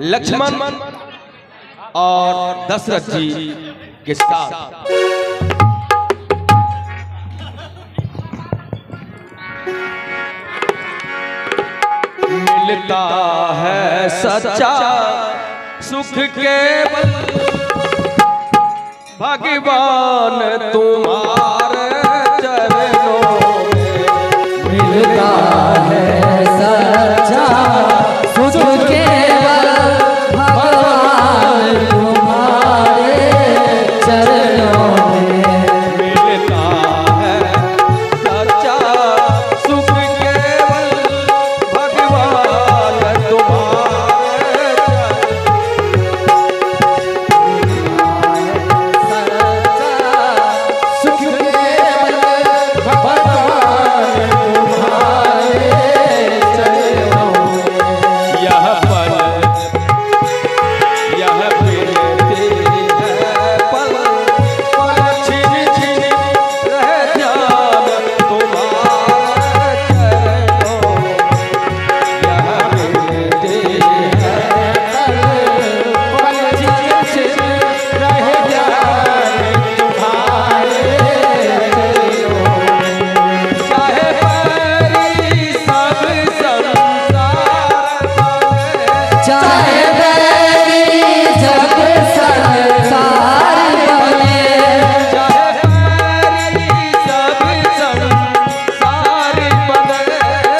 लक्ष्मण और दशरथ जी के साथ मिलता है सच्चा सुख केवल भगवान तुम्हारे चरणों में। मिलता है सच्चा सुख केवल भगवान तुम्हारे चरणों में। मिलता है सच्चा सुख केवल भगवान तुम्हारे सुख केवल भगवान तुम्हारे चरणों में। यह पल मिलते हैं पल पल छिन छिन रह ध्यान तुम्हारे चरणों में। यह मिलते हैं पल छिन छिन रह जाए तुम्हारे चरणों में। चाहे पैरी सब संसार बने, चाहे बैरी जग संसार बने, चाहे पैरी सब संसार बने,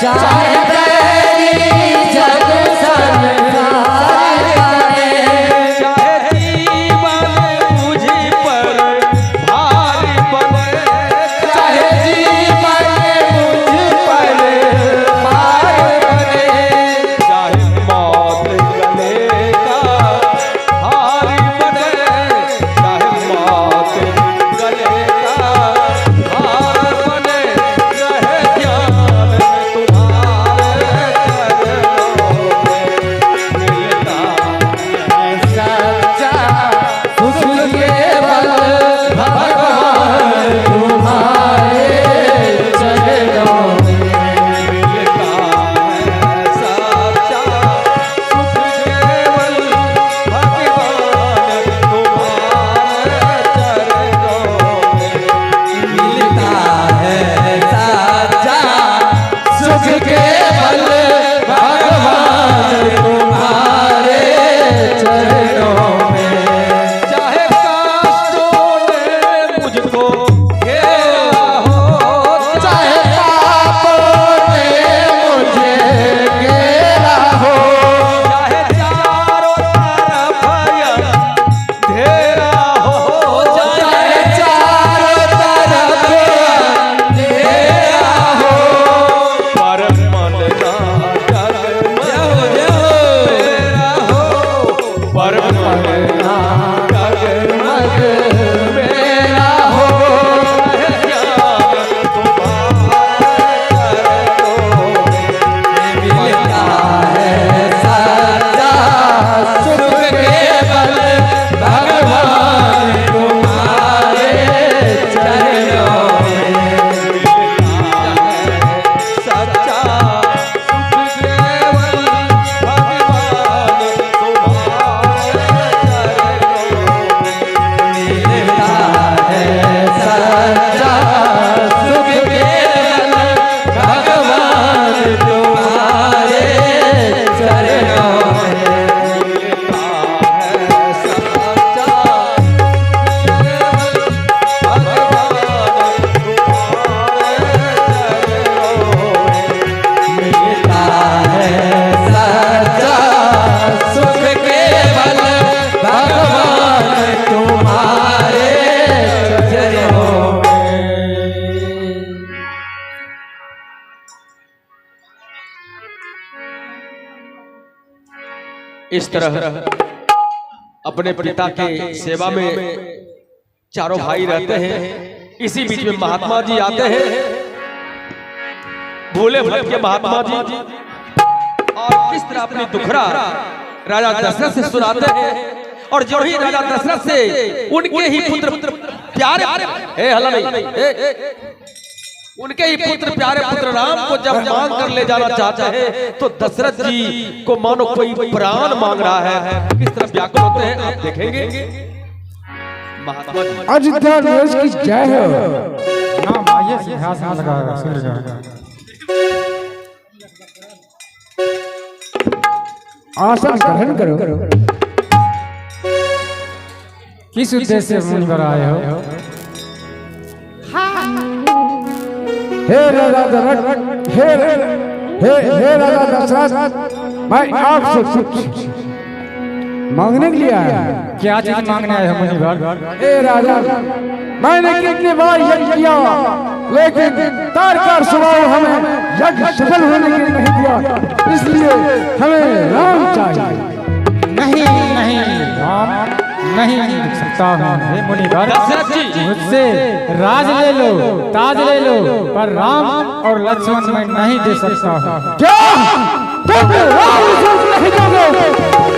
चाहे बैरी जग संसार बने, चाहे जीवन मुझ पर भारी बने, चाहे जीवन मुझ पर पार बने, चाहे मौत गले का हारी बने, चाहे मौत गले का हार बने, रहे ध्यान तुम्हारे चरणों में। मिलता सच्चा सुख केवल भगवान तुम्हारे चरणों में। मिलता है सच्चा सुख केवल भगवान तुम्हारे चरणों में। मिलता है सच्चा सुख केवल भगवान तुम्हारे चरणों में। चाहे कष्टों ने मुझको घेरा हो, चाहे पापों ने मुझे घेरा हो, चाहे चारों तरफ अंधेरा हो, चाहे चारों तरफ अंधेरा हो, पर मन ना जगमग मेरा हो, पर मन मिलता है सच्चा सुख केवल भगवान तुम्हारे चरणों में। सच्चा सुख केवल भगवान तुम्हारे चरणों में। मिलता है सच्चा सुख केवल भगवान तुम्हारे चरणों में। मिलता है सच्चा सुख केवल भगवान तुम्हारे चरणों में। मिलता है सच्चा सुख केवल भगवान तुम्हारे चरणों में। इस तरह अपने पिता के सेवा में चारों भाई रहते हैं। इसी बीच में महात्मा जी आते हैं, भोले भटके महात्मा जी, और किस तरह अपनी दुखड़ा राजा दशरथ से सुनाते हैं। और जो ही राजा दशरथ से उनके ही पुत्र प्यारे हला नहीं उनके ही पुत्र प्यारे पुत्र राम को जब मांग कर ले जाना चाहते हैं तो दशरथ जी को मानो कोई प्राण मांग रहा है। किस तरह व्याकुल होते हैं आप देखेंगे। महात्मा जी अयोध्या देश की जय हो। नाम आइए सिंहासन लगा सूर्य आसन ग्रहण करो। किस उद्देश्य से मुनि वर आए हो? हे राजा दशरथ, हे राजा दशरथ, मैं आपसे कुछ मांगने के लिए आया। क्या चीज मांगने आए हो मुनि वर? हे राजा, मैंने कितनी बार यज्ञ किया लेकिन तारकार स्वभाव हमें यज्ञ सफल होने के लिए नहीं दिया, इसलिए हमें राम चाहिए। नहीं नहीं, राम नहीं मिल सकता हूँ। हे मुनिवर, मुझसे राज ले लो, ताज ले लो, पर राम और लक्ष्मण मैं नहीं दे सकता हूँ। क्या तुम राम नहीं दोगे?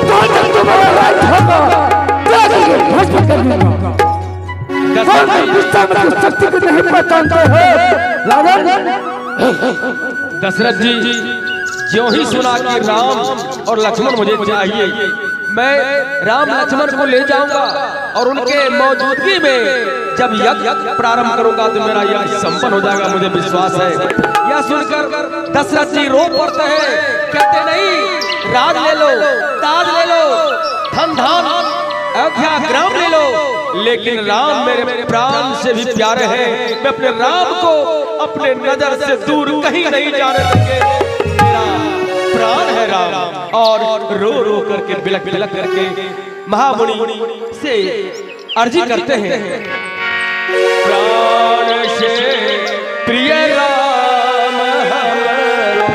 तो तुम्हारा राज्य होगा, भस्म कर दूंगा। शक्ति को नहीं पहचानते हो रावण। दशरथ जी ज्यों ही सुना कि राम और लक्ष्मण मुझे चाहिए, मैं राम लक्ष्मण को ले जाऊंगा और उनके मौजूदगी में जब यज्ञ प्रारंभ करूंगा तो मेरा यज्ञ संपन्न हो जाएगा, मुझे विश्वास है। यह सुनकर दशरथ जी रो पड़ते हैं, कहते नहीं राज ले लो, ताज ले लो, धन धान अयोध्या ग्राम ले लो, लेकिन राम मेरे प्राण से भी प्यारे हैं। मैं अपने राम को अपने नजर से दूर कहीं नहीं जाने देंगे। मेरा प्राण है राम। और रो रो करके बिलक बिलक करके महामुनि से अर्जी करते हैं, प्राण से प्रिय राम हमारो,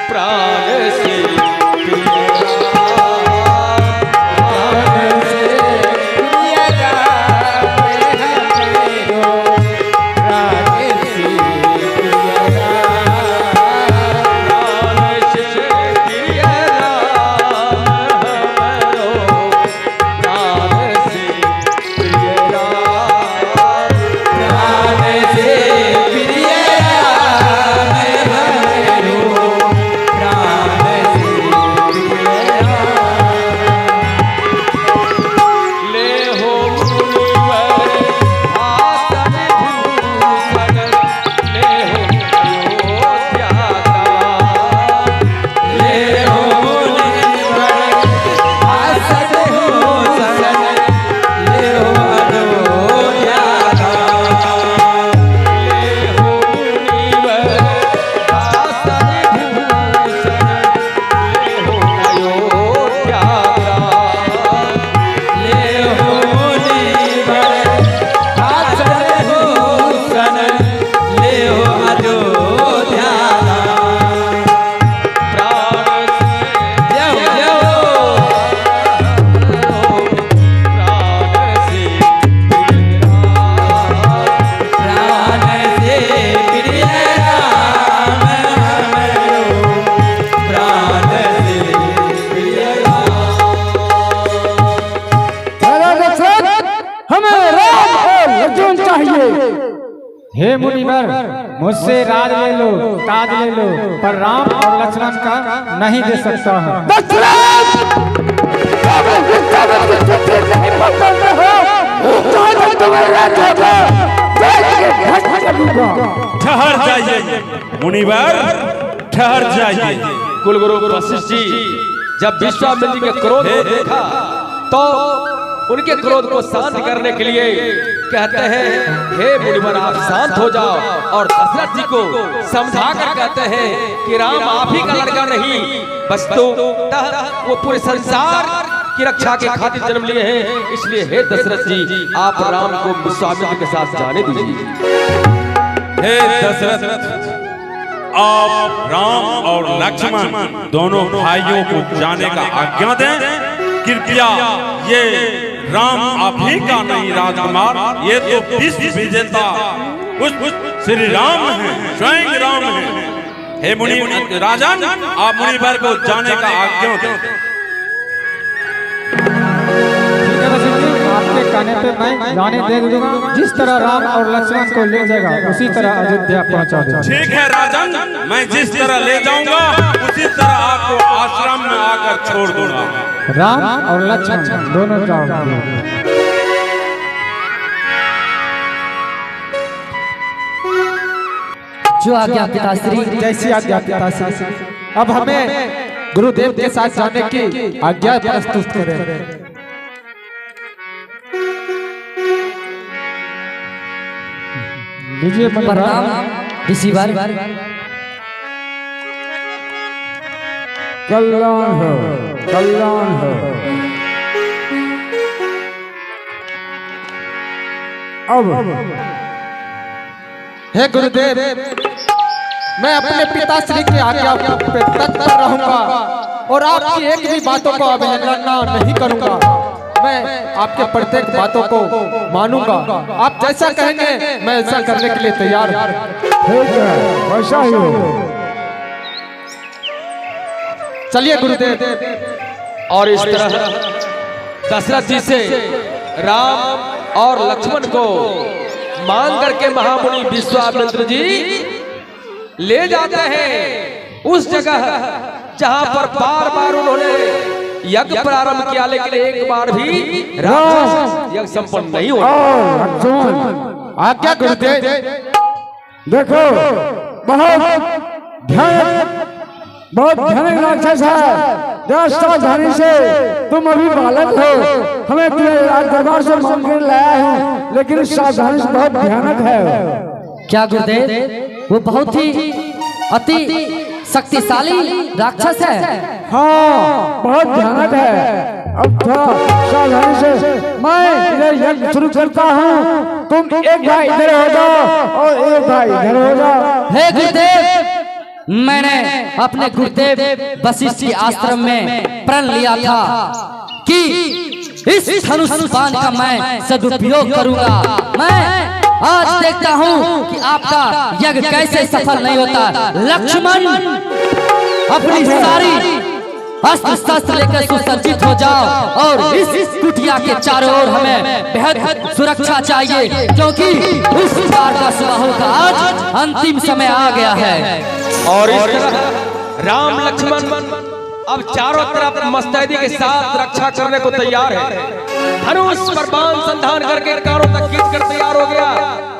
प्राण से हे मुनिवर, मुझसे राज ले लो, ताज ले लो, पर राम और लक्ष्मण का नहीं दे सकता हूँ। ठहर जाइए मुनिवर, ठहर जाइए। कुलगुरु वशिष्ठ जी जब विश्वामित्र जी के क्रोध को देखा तो उनके क्रोध को शांत करने के लिए कहते हैं, हे मुनिवर आप शांत हो जाओ। और दशरथ जी को समझा कर कहते हैं कि राम आप ही का लड़का नहीं, बस तो वो पूरे संसार की रक्षा के खातिर जन्म लिए हैं, इसलिए हे दशरथ जी आप राम को विश्वामित्र के साथ जाने दीजिए। हे दशरथ, आप राम और लक्ष्मण दोनों भाइयों को जाने का आज्ञा दें। कृपया ये राम आप ही का नहीं राजकुमार, ये तो विश्व विजेता श्री राम हैं, स्वयं राम हैं। हे मुनि राजन, आप मुनिवर को जाने का आज्ञा दें। आपके कहने पे मैं जाने दे दूंगा। जिस तरह राम और लक्ष्मण को ले जाएगा उसी तरह अयोध्या पहुंचा देगा। ठीक है राजन, मैं जिस तरह ले जाऊंगा उसी तरह आपको आश्रम में आकर छोड़ दूंगा। राम और लक्ष्मण दोनों जाओगे। जो आज्ञा पिताश्री। जैसी आज्ञा पिताश्री। अब हमें गुरुदेव के साथ जाने की आज्ञा प्रस्तुत करें। लीजिए प्रणाम ऋषिवर। कल्याण हो, कल्याण हो। अब हे गुरुदेव, मैं अपने पिताश्री की आज्ञा पे तत्पर रहूंगा और आपकी एक भी बातों को अवहेलना नहीं करूंगा। मैं आपके प्रत्येक बातों को मानूंगा। आप जैसा कहेंगे मैं ऐसा करने के लिए तैयार हूं। वैसा ही हो। चलिए गुरुदेव। और इस तरह दशरथ जी से राम और लक्ष्मण को मांग करके महामुनि विश्वामित्र जी ले जाते हैं उस जगह जहां पर बार बार उन्होंने यज्ञ प्रारंभ किया, लेकिन एक बार भी राक्षस यज्ञ संपन्न नहीं हुआ। आज्ञा गुरुदेव। देखो, बहुत भयानक राक्षस है। सावधानी से, तुम अभी बालक हो, हमें दरबार से मांग कर लाया हूँ, लेकिन सावधानी से बहुत भयानक है। क्या गुरुदेव? वो बहुत ही अति शक्तिशाली राक्षस है। हाँ, बहुत भयानक है। अब थोड़ा सावधानी से मैं इधर यज्ञ शुरू करता हूँ। तुम एक भाई इधर हो जाओ और एक भाई इधर हो जाओ। हे गुरुदेव, मैंने अपने गुरुदेव वशिष्ठ के आश्रम में प्रण लिया था कि इस धनुष बाण का मैं सदुपयोग करूंगा। मैं आज देखता हूं कि आपका यज्ञ कैसे सफल नहीं होता। लक्ष्मण, अपनी सारी अस्त्र शस्त्र लेकर सुसज्जित हो जाओ और इस कुटिया के चारों ओर हमें बेहद सुरक्षा चाहिए, क्योंकि उस बार का सुबाहों का आज अंतिम समय आ गया है। और इस तरह राम लक्ष्मण अब चारों तरफ मुस्तैदी के साथ रक्षा करने को तैयार है। धनुष पर बाण संधान करके कानों तक खींच कर तैयार हो गया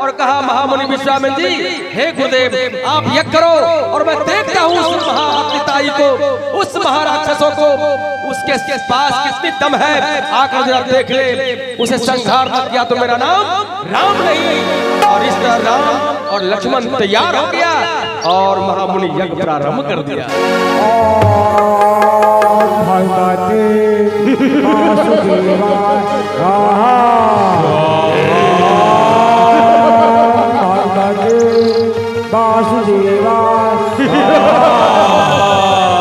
और कहा, महामुनि विश्वामित्र जी, हे गुरुदेव, आप यज्ञ करो और मैं देखता हूँ उस महाअतिताई को, उस महाराक्षसों को, उसके पास कितनी दम है, आकर जरा देख ले। उसे संहार न किया तो मेरा नाम राम नहीं। और इस तरह राम और लक्ष्मण तैयार हो गया और महामुनि यज्ञ प्रारंभ कर दिया।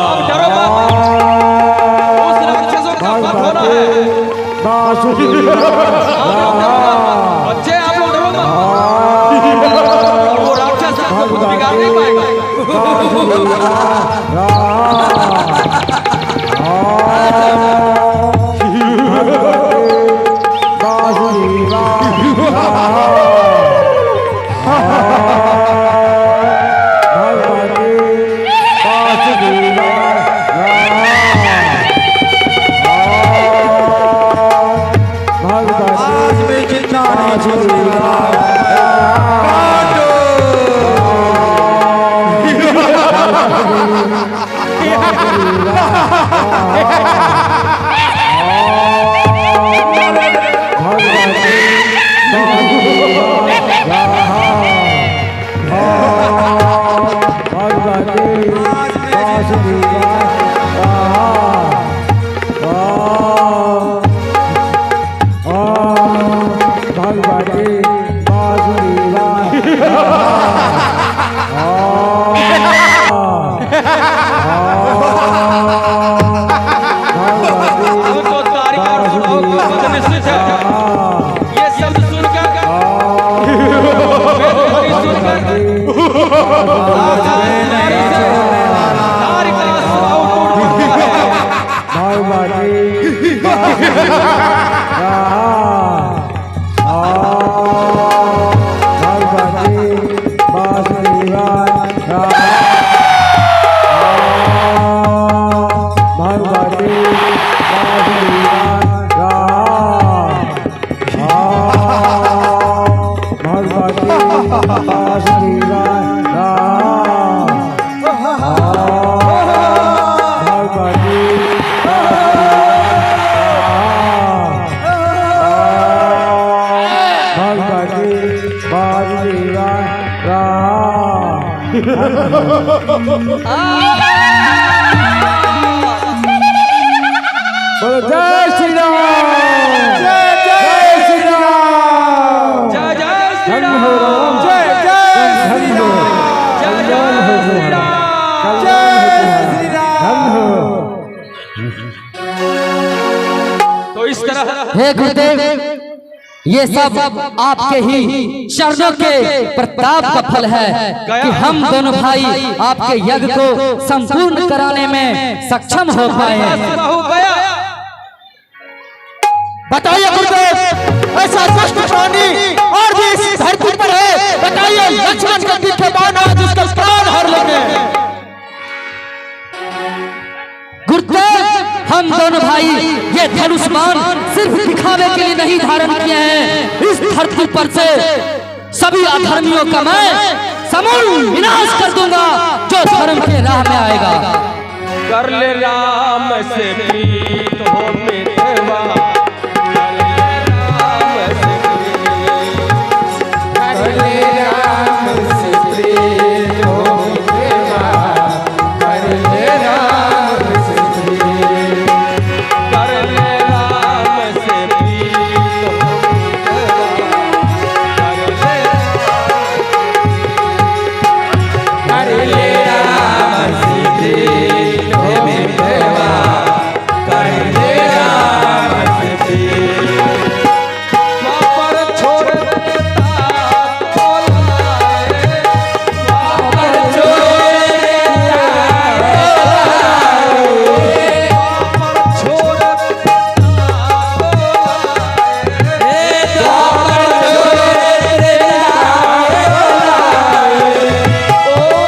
अब डरो मत, उस राक्षसों का वध होना है। बच्चे आप लोग डरो मत, वो राक्षस आपको कुछ बिगाड़ नहीं पाएगा। बोलो जय श्री राम, जय जय श्री राम, जय जय श्री धन्य राम, हो राम, जय जय धन्य श्री हो, राम, जय कल्याण हो जय श्री तुम्हारा, राम, कल्याण जय हो श्री तुम्हारा, धन्य हो। तो इस तरह हे गुरुदेव, ये सब आपके ही चरणों के प्रताप का फल है कि हम दोनों भाई आपके यज्ञ को संपूर्ण कराने में सक्षम हो पाए हैं। हो गया। बताइए गुरुदेव, ऐसा दुष्ट प्राणी और भी इस धरती पर है? बताइए, लक्ष्मण के पीछे बाण आज उसका प्राण हर लेंगे। गुरुदेव, हम दोनों भाई ये धनुष बाण सिर्फ दिखावे के लिए नहीं धारण किए हैं। इस धरती पर से सभी अधर्मियों का मैं समूल विनाश कर दूंगा जो धर्म के राह में आएगा। कर ले राम से प्रीत हो मितवा, कर ले राम से प्रीत, कर ले राम से प्रीत हो मितवा, कर ले राम से प्रीत, कर ले राम से प्रीत हो मितवा, कर ले राम से प्रीत हो मितवा, कर ले राम से प्रीत। वापर छोड़ देता तो लाए, वापर छोड़ देता तो लाए, वापर छोड़ देता तो लाए, वापर छोड़ देता तो लाए। ओ हे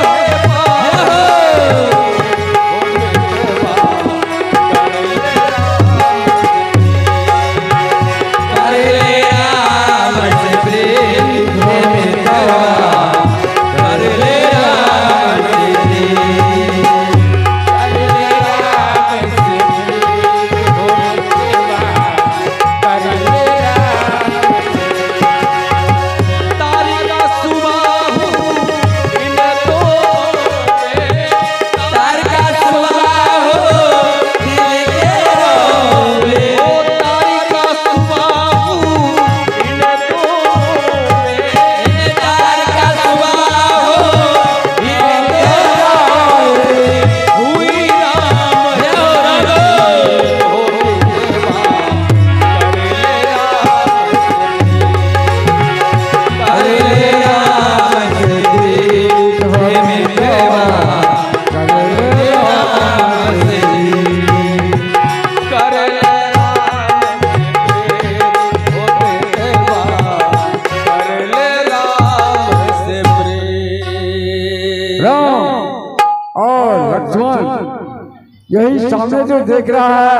यही सामने जो देख रहा है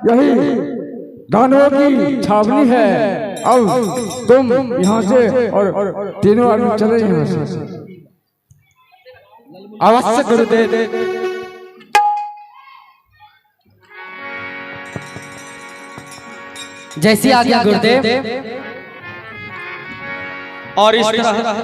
यही दानवों की छावनी है। अब तुम यहाँ से और तीनों आदमी चले यहाँ से। अवश्य गुरुदेव। जैसी आज्ञा गुरुदेव। और इस तरह